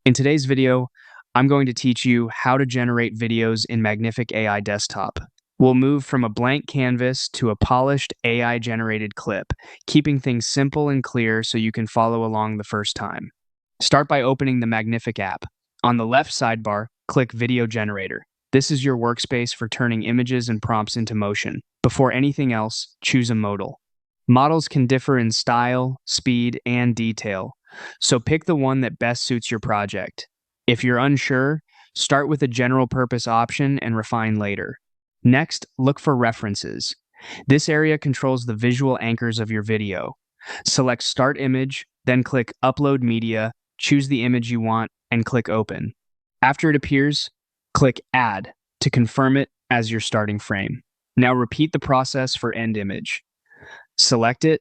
In today's video, I'm going to teach you how to generate videos in Magnific AI Desktop. We'll move from a blank canvas to a polished AI-generated clip, keeping things simple and clear so you can follow along the first time. Start by opening the Magnific app. On the left sidebar, click Video Generator. This is your workspace for turning images and prompts into motion. Before anything else, choose a modal. Models can differ in style, speed, and detail, so pick the one that best suits your project. If you're unsure, start with a general purpose option and refine later. Next, look for references. This area controls the visual anchors of your video. Select Start Image, then click Upload Media, choose the image you want, and click Open. After it appears, click Add to confirm it as your starting frame. Now repeat the process for End Image. Select it,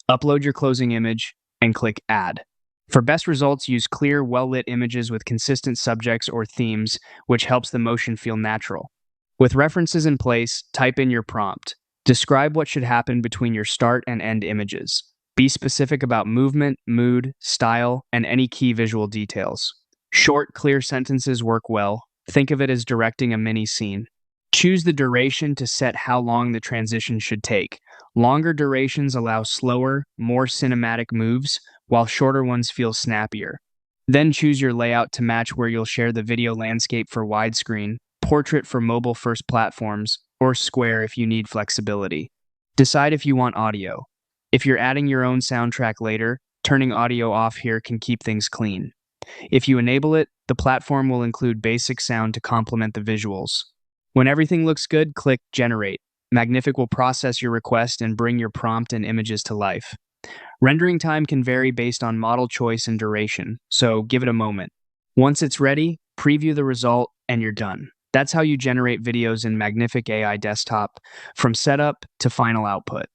upload your closing image, and click Add. For best results, use clear, well-lit images with consistent subjects or themes, which helps the motion feel natural. With references in place, type in your prompt. Describe what should happen between your start and end images. Be specific about movement, mood, style, and any key visual details. Short, clear sentences work well. Think of it as directing a mini scene. Choose the duration to set how long the transition should take. Longer durations allow slower, more cinematic moves, while shorter ones feel snappier. Then choose your layout to match where you'll share the video landscape for widescreen, portrait for mobile-first platforms, or square if you need flexibility. Decide if you want audio. If you're adding your own soundtrack later, turning audio off here can keep things clean. If you enable it, the platform will include basic sound to complement the visuals. When everything looks good, click Generate. Magnific will process your request and bring your prompt and images to life. Rendering time can vary based on model choice and duration, so give it a moment. Once it's ready, preview the result, and you're done. That's how you generate videos in Magnific AI Desktop, from setup to final output.